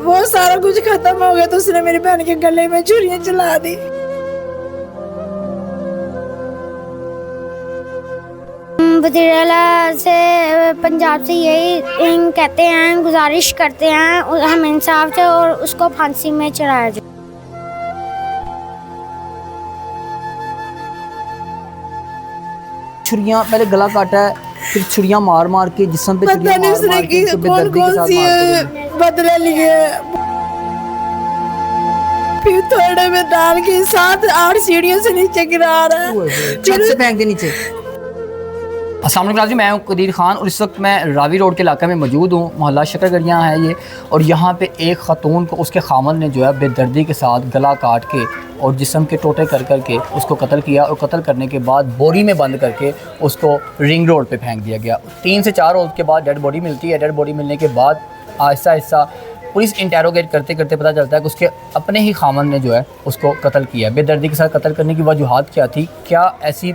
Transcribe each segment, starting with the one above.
वो सारा कुछ खत्म हो गया तो उसने मेरी बहन के गले में छुरियां चला दी। वज़ीर-ए-आला से पंजाब से यही कहते हैं, गुजारिश करते हैं हम इंसाफ से और उसको फांसी में चढ़ाया जाए। छुरियां पहले गला काटा है, फिर छुरियां मार मार के जिस्म पे पता नहीं उसने की कौन कौन सी बदले लिए, फिर थोड़े में डाल के 7-8 सीढ़ियों से नीचे गिरा रहा है, छत से फेंक दे नीचे। अस्सलाम वालेकुम जी, मैं हूं कदीर खान और इस वक्त मैं रावी रोड के इलाके में मौजूद हूं। मोहल्ला शकरगढ़ियाँ है ये, और यहाँ पे एक ख़ातून को उसके खामन ने जो है बेदर्दी के साथ गला काट के और जिस्म के टोटे कर कर के उसको कत्ल किया, और कत्ल करने के बाद बोरी में बंद करके उसको रिंग रोड पे फेंक दिया गया। 3 से 4 रोज़ के बाद डेड बॉडी मिलती है। डेड बॉडी मिलने के बाद आहिस्ता आहिस्ता पुलिस इंटेरोगेट करते करते पता चलता है कि उसके अपने ही खामन ने जो है उसको कत्ल किया। बेदर्दी के साथ कत्ल करने की वजूहात क्या थी, क्या ऐसी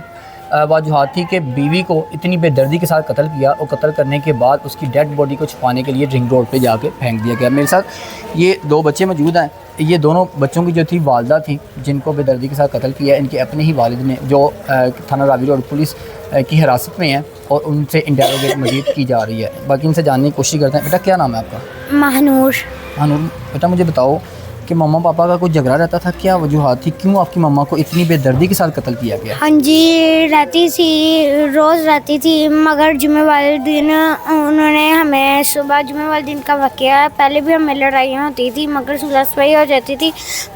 वजूहात थी कि बीवी को इतनी बेदर्दी के साथ कत्ल किया, और कत्ल करने के बाद उसकी डेड बॉडी को छुपाने के लिए रिंग रोड पे जाके फेंक दिया गया। मेरे साथ ये 2 बच्चे मौजूद हैं। ये दोनों बच्चों की जो थी वालदा थी जिनको बेदर्दी के साथ कत्ल किया, इनके अपने ही वालिद ने, जो थाना रावी रोड पुलिस की हिरासत में है और उनसे इंटेरोगेट मजीद की जा रही है। बाकी इनसे जानने की कोशिश करते हैं। बेटा क्या नाम है आपका? महानूर। महानूर, बेटा मुझे बताओ कि मम्मा पापा का कुछ झगड़ा रहता था, क्या वजूहात थी, क्यों आपकी मम्मा को इतनी बेदर्दी के साथ कत्ल किया गया? हाँ जी, रहती थी, रोज़ रहती थी, मगर जुमे वाले दिन उन्होंने हमें सुबह, जुमे वाले दिन का वाक़या, पहले भी हमें लड़ाइयाँ होती थी मगर सुलह सफाई हो जाती थी,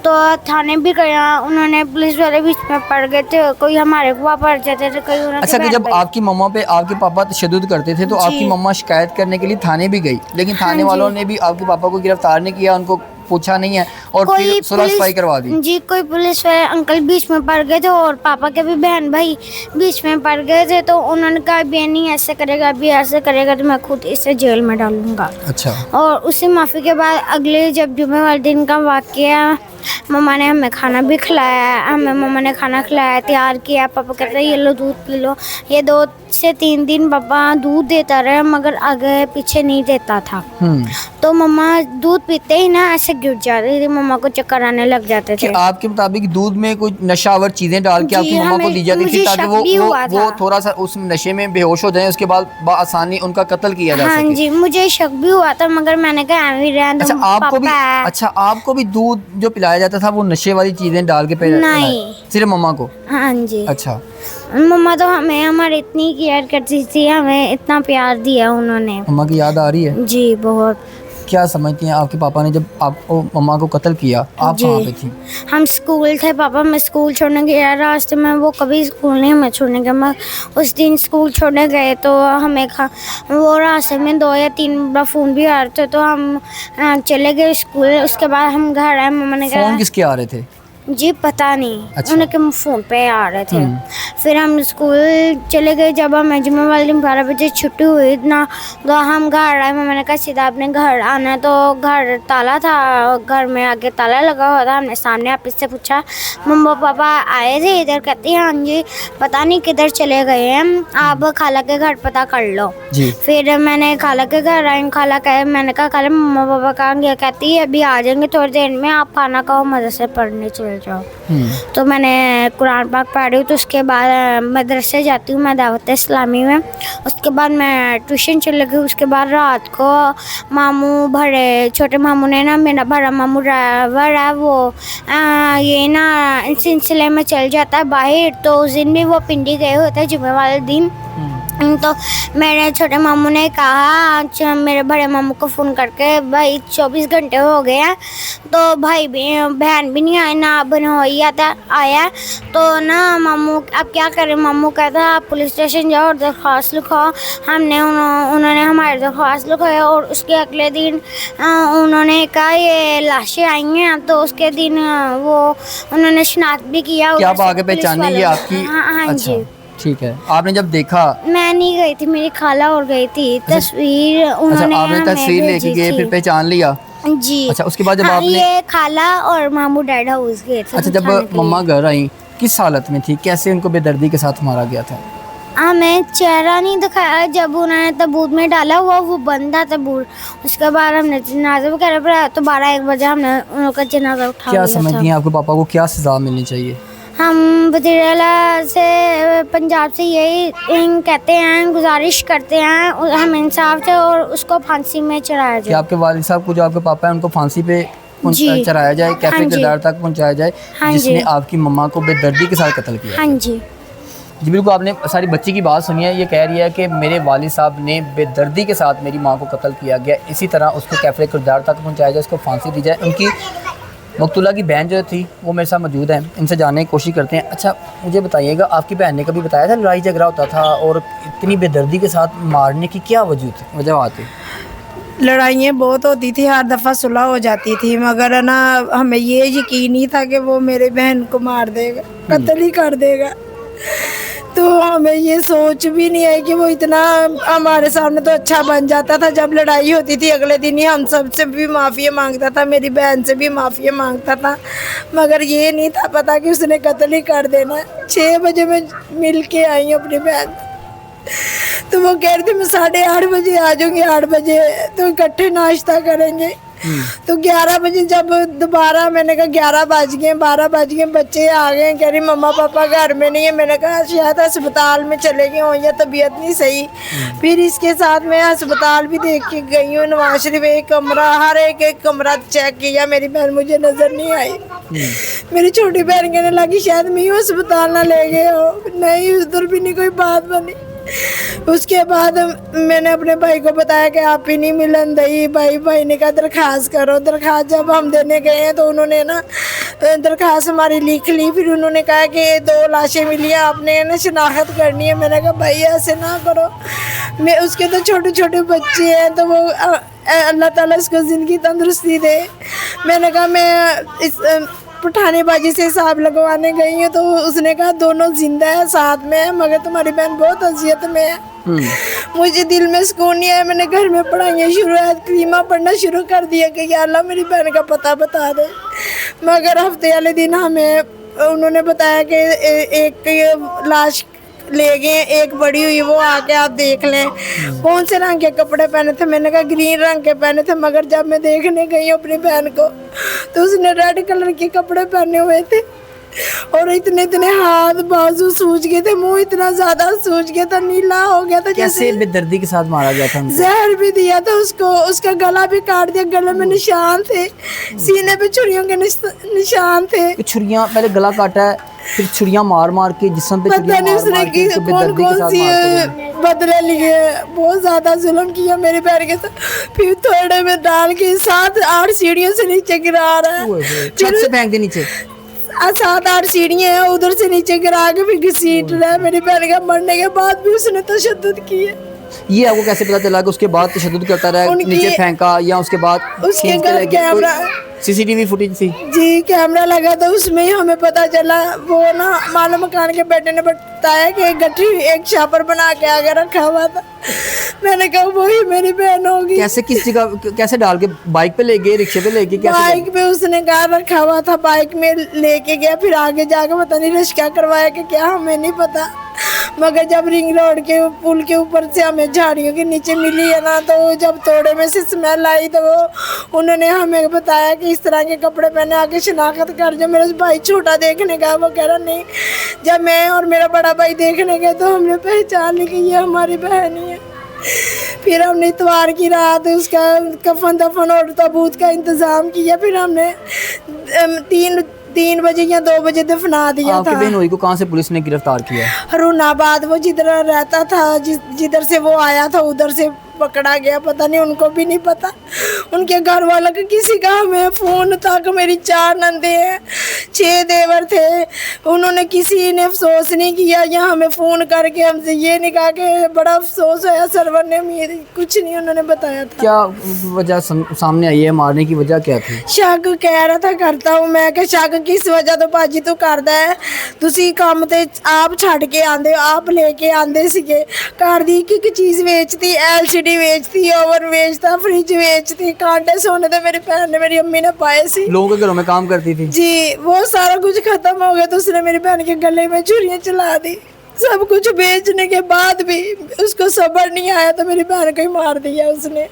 तो थाने भी गया, उन्होंने पुलिस वाले बीच में पड़ गए थे, कोई हमारे को पड़ जाते थे, कोई उन्होंने। अच्छा, कि जब आपकी मम्मा पे आपके पापा तशद्दुद करते थे तो आपकी मम्मा शिकायत करने के लिए थाने भी गई, लेकिन थाने वालों ने भी आपके पापा को गिरफ्तार नहीं किया, उनको पूछा नहीं है और फिर सुलह सफाई करवा दी? जी, कोई पुलिस वाले अंकल बीच में पड़ गए थे और पापा के भी बहन भाई बीच में पड़ गए थे, तो उन्होंने कहा अभी नहीं ऐसे करेगा, अभी ऐसे करेगा तो मैं खुद इसे जेल में डालूंगा। अच्छा। और उसी माफ़ी के बाद अगले जब जुमे वाले दिन का वाक़या, मम्मा ने हमें खाना भी खिलाया, हमें मम्मा ने खाना खिलाया, तैयार किया। पापा कहते हैं ये लो दूध पी लो। ये 2 से 3 दिन पापा दूध देता रहा मगर आगे पीछे नहीं देता था, तो मम्मा दूध पीते ही ना ऐसे गिर जाती थी, मम्मा को चक्कर आने लग जाते थे। आपके मुताबिक दूध में कुछ नशावर चीजें डाल के आपकी मम्मा को दी जाती थी ताकि वो थोड़ा सा उस नशे में बेहोश हो जाए, उसके बाद आसानी उनका कत्ल किया जा सके? हाँ जी, मुझे शक भी हुआ था मगर मैंने कहा अच्छा, आपको भी दूध जो पिलाया जाता था वो नशे वाली चीजें डाल के नहीं, सिर्फ मम्मा को? हाँ जी। अच्छा, मम्मा तो हमें हमारी इतनी केयर करती थी, हमें इतना प्यार दिया उन्होंने। मम्मा की याद आ रही है? जी बहुत। क्या समझती हैं आपके पापा ने जब आपको मम्मा को कत्ल किया, आप कहाँ पे थी? हम स्कूल थे, पापा मैं स्कूल छोड़ने गया रास्ते में, वो कभी स्कूल नहीं हमें छोड़ने गया, मैं उस दिन स्कूल छोड़ने गए तो हमें वो रास्ते में 2 या 3 बार फ़ोन भी आ रहे थे, तो हम चले गए स्कूल। उसके बाद हम घर आए, मम्मा ने कहा फ़ोन किसके आ रहे थे? जी पता नहीं। अच्छा। उनके फ़ोन पे आ रहे थे। फिर हम स्कूल चले गए, जब हमें जुम्मे वाले दिन 12 बजे छुट्टी हुई ना, तो हम घर आए। मम्मा ने कहा सीधा अपने घर आना, तो घर ताला था, घर में आगे ताला लगा हुआ था। हमने सामने आप इससे पूछा, मम्मा पापा आए थे इधर? कहती हाँ जी, पता नहीं किधर चले गए हैं, आप खाला के घर पता कर लो जी। फिर मैंने खाला के घर आई, खाला कहे, मैंने कहा खाला मम्मा पापा कहाँ गया? कहती है अभी आ जाएंगे थोड़ी देर में, आप खाना खाओ मदरसे पढ़ने चले जाओ। तो मैंने कुरान पाक पढ़ी हूँ, तो उसके बाद मदरसे जाती हूँ मैं दावत इस्लामी में, उसके बाद मैं ट्यूशन चले गई। उसके बाद रात को मामू भरे, छोटे मामू ने ना, मेरा बड़ा मामू ड्राइवर है, वो ये ना इस सिलसिले में चल जाता है बाहर, तो उस दिन भी वो पिंडी गए होते हैं जुम्मे वाले दिन। तो मेरे छोटे मामू ने कहा मेरे बड़े मामू को फ़ोन करके, भाई 24 घंटे हो गए हैं, तो भाई भी बहन भी नहीं आए ना बनोइया आया, तो ना मामू अब क्या करें? मामू कहता आप पुलिस स्टेशन जाओ और दरख्वास्त लिखाओ। हमने उन्होंने हमारी दरख्वास्त लिखाया, और उसके अगले दिन उन्होंने कहा ये लाशें आई हैं, तो उसके दिन वो उन्होंने शनाख्त भी किया। क्या आप आगे पहचानी ये आपकी? हाँ जी, ठीक है। आपने जब देखा? मैं नहीं गई थी, मेरी खाला और गई थी। तस्वीर उन्होंने आपने तस्वीर लेके गए, फिर पहचान लिया जी। अच्छा, उसके बाद जब आपने ये खाला और मामू डैड हाउस गए थे। अच्छा, जब मम्मा घर आई किस हालत में थी, कैसे उनको बेदर्दी के साथ मारा गया था? हमें चेहरा नहीं दिखाया, जब उन्होंने तबूत में डाला हुआ वो बंदा तबूत, उसके बाद हमने जनाजा वगैरह पढ़ाया तो 12-1 बजे हमने उनका जनाजा उठा क्या लिया समझती था। हैं आपके पापा को क्या सज़ा मिलनी चाहिए? हम वज़ीर-ए-आला से पंजाब से यही कहते हैं, गुजारिश करते हैं हम इंसाफ से और उसको फांसी में चढ़ाया कि जाए। आपके वालिद साहब को, जो आपके पापा हैं, उनको फांसी पे जी। चढ़ाया जाए, कैफे हाँ जी। किरदार तक पहुंचाया जाए, हाँ जिसने जी। आपकी मम्मा को बेदर्दी के साथ कत्ल किया। हाँ जी। जी बिल्कुल, आपने सारी बच्ची की बात सुनी है। ये कह रही है कि मेरे वालिद साहब ने बेदर्दी के साथ मेरी माँ को कत्ल किया गया, इसी तरह उसको कैफे किरदार तक पहुँचाया जाए, उसको फांसी दी जाए। उनकी मकतूला की बहन जो थी वो मेरे साथ मौजूद है, इनसे जानने की कोशिश करते हैं। अच्छा मुझे बताइएगा, आपकी बहन ने कभी बताया था लड़ाई झगड़ा होता था और इतनी बेदर्दी के साथ मारने की क्या वजह आती? लड़ाइयाँ बहुत होती थी, हर दफ़ा सुलह हो जाती थी, मगर है ना हमें ये यकीन नहीं था कि वो मेरे बहन को मार देगा, कत्ल ही कर देगा। तो हमें ये सोच भी नहीं आई कि वो इतना हमारे सामने तो अच्छा बन जाता था। जब लड़ाई होती थी अगले दिन ही हम सब से भी माफ़ी मांगता था, मेरी बहन से भी माफ़ी मांगता था, मगर ये नहीं था पता कि उसने कत्ल ही कर देना। 6 बजे मैं मिल के आई अपनी बहन, तो वो कह रही थी मैं 8:30 बजे आ जाऊँगी, 8 बजे तो इकट्ठे नाश्ता करेंगे। तो 11 बजे जब दोबारा मैंने कहा 11 बज गए, 12 बज गए, बच्चे आ गए, कह रही मम्मा पापा घर में नहीं है। मैंने कहा शायद अस्पताल में चले गए हों या तबीयत नहीं सही। फिर इसके साथ मैं अस्पताल भी देख के गई हूँ, नवाज शरीफ एक कमरा, हर एक कमरा चेक किया, मेरी बहन मुझे नज़र नहीं आई। मेरी छोटी बहन कहने लगी शायद मैं अस्पताल ना ले गए हो, नहीं उधर भी नहीं कोई बात बनी। उसके बाद मैंने अपने भाई को बताया कि आप ही नहीं मिलन दई। भाई ने कहा दरख्वास्त करो। दरख्वास्त जब हम देने गए हैं तो उन्होंने ना दरख्वास्त हमारी लिख ली। फिर उन्होंने कहा कि 2 लाशें मिली हैं, आपने ना शनाख्त करनी है। मैंने कहा भाई ऐसे ना करो, मैं उसके तो छोटे छोटे बच्चे हैं, तो वो अल्लाह ताला उसको ज़िंदगी तंदुरुस्ती दे। मैंने कहा मैं इस पठानेबाजी से हिसाब लगवाने गई हूँ, तो उसने कहा दोनों जिंदा है, साथ में है, मगर तुम्हारी बहन बहुत अजियत में है। मुझे दिल में सुकून नहीं आया। मैंने घर में पढ़ाइयाँ शुरू कलीमा पढ़ना शुरू कर दिया कि या अल्लाह मेरी बहन का पता बता दे। मगर हफ्ते वाले दिन हमें उन्होंने बताया कि एक लाश ले गए, एक बड़ी हुई, वो आके आप देख लें। कौन से रंग के कपड़े पहने थे? मैंने कहा ग्रीन रंग के पहने थे, मगर जब मैं देखने गई अपनी बहन को तो उसने रेड कलर के कपड़े पहने हुए थे और इतने इतने हाथ बाजू सूज गए थे, मुंह इतना ज्यादा सूज गया था, नीला हो गया था। कैसे बेदर्दी के साथ मारा गया था? जहर भी दिया था उसको, उसका गला भी काट दिया, गले में निशान थे, सीने पे छुरियों के निशान थे। छुरियां पहले गला काटा है, फिर छुरियां मार मार के जिस्म पे पता नहीं उसने कौन कौन सी बदले लिए, बहुत ज्यादा जुल्म किया मेरी बहन के साथ। फिर थोड़े में डाल के 7-8 सीढ़ियों से नीचे गिरा रहा है, छत से फेंक दे नीचे। 7-8 सीढ़ियाँ हैं, उधर से नीचे गिरा के फिर घसीट रहा है। मेरी बहन के मरने के बाद भी उसने तशद्दुद किए। ये आपको कैसे पता चला कि उसके बाद तशद्दुद करता रहा, नीचे फेंका, या उसके बाद उसके घर कैमरा सीसीटीवी फुटेज थी? जी कैमरा लगा था, उसमें ही हमें पता चला। वो ना मालूम मकान के बेटे ने बताया कि गठरी एक छापर बना के आगे रखा हुआ था। मैंने कहा वही मेरी बहन होगी। कैसे, किस जगह, कैसे डाल के? बाइक पे ले गए, रिक्शे पे ले गए? कैसे? बाइक पे उसने कार रखा हुआ था, बाइक में लेके गया, फिर आगे जाके पता नहीं रिश्का करवाया कि क्या, हमें नहीं पता। मगर जब रिंग रोड के पुल के ऊपर से हमें झाड़ियों के नीचे मिली है ना, तो जब थोड़े में से स्मेल आई तो वो उन्होंने हमें बताया कि इस तरह के कपड़े पहने आके शनाख्त कर। जो मेरा भाई छोटा देखने गया, वो कह रहा नहीं। जब मैं और मेरा बड़ा भाई देखने गए तो हमने पहचान ली कि ये हमारी बहन ही है। फिर हमने इतवार की रात उसका कफन दफन और ताबूत का इंतज़ाम किया। फिर हमने 3 बजे या 2 बजे दफना दिया था। आपकी बहनोई को कहाँ से पुलिस ने गिरफ्तार किया? हरुणाबाद, वो जिधर रहता था, जिधर से वो आया था उधर से पकड़ा गया। पता नहीं, उनको भी नहीं पता, उनके घर वालों का किसी का हमें फ़ोन तक। मेरी 4 नंदे हैं, 6 देवर थे, उन्होंने किसी ने अफसोस नहीं किया या हमें फ़ोन करके हमसे ये नहीं कहा कि बड़ा अफसोस है सरवर ने, मेरे कुछ नहीं उन्होंने बताया था। क्या वजह सामने आई है? मारने की वजह क्या थी? शक कह रहा था करता हूँ मैं, कि शक किस वजह तो भाजी तू करदा है, तुसी काम ते आप छड़ के आंदे हो, आप लेके आंदे सीगे। घर दी एक चीज़ बेचती, LCD बेचती, ओवन बेचता, फ्रिज बेचती, कांटे सोने तो मेरी बहन ने, मेरी अम्मी ने पाए सी। लोगों के घरों में काम करती थी जी, वो सारा कुछ खत्म हो गया तो उसने मेरी बहन के गले में छुरियां चला दी। सब कुछ बेचने के बाद भी उसको सब्र नहीं आया तो मेरी बहन को ही मार दिया उसने।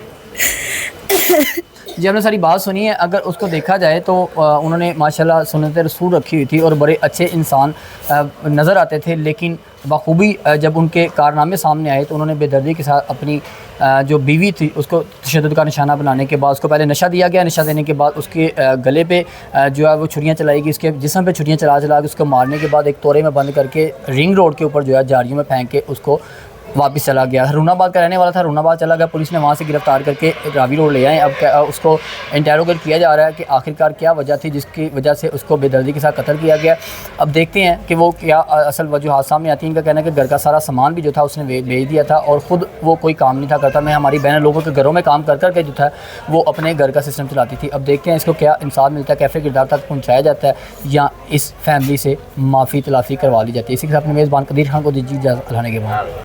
जी हमने सारी बात सुनी है। अगर उसको देखा जाए तो उन्होंने माशाल्लाह सुन्नत रसूल रखी हुई थी और बड़े अच्छे इंसान नज़र आते थे, लेकिन बखूबी जब उनके कारनामे सामने आए तो उन्होंने बेदर्दी के साथ अपनी जो बीवी थी उसको तशद्दुद का निशाना बनाने के बाद उसको पहले नशा दिया गया, नशा देने के बाद उसके गले पे जो है वो छुरियाँ चलाई गई, उसके जिस्म पे छुरियाँ चला के उसको मारने के बाद एक तोरे में बंद करके रिंग रोड के ऊपर जो है झाड़ियों में फेंक के उसको वापस चला गया। हरूनाबाद का रहने वाला था, हरूनाबाद चला गया, पुलिस ने वहाँ से गिरफ्तार करके रावी रोड ले आए। अब उसको इंटेरोगेट किया जा रहा है कि आखिरकार क्या वजह थी जिसकी वजह से उसको बेदर्दी के साथ कत्ल किया गया। अब देखते हैं कि वो क्या असल वजूहात सामने आती हैं। इनका कहना है कि घर का सारा सामान भी जो था उसने बेच दिया था और ख़ुद वो कोई काम नहीं था करता। मैं हमारी बहन लोगों के घरों में काम कर करके जो था वो अपने घर का सिस्टम चलाती थी। अब देखते हैं इसको क्या इंसाफ मिलता है, कैफे किरदार तक पहुँचाया जाता है या इस फैमिली से माफ़ी तलाफ़ी करवा ली जाती है। इसी के साथ अपने मेज़बान कदीर खान को दीजिए इजाज़त, अल्लाह के बाद।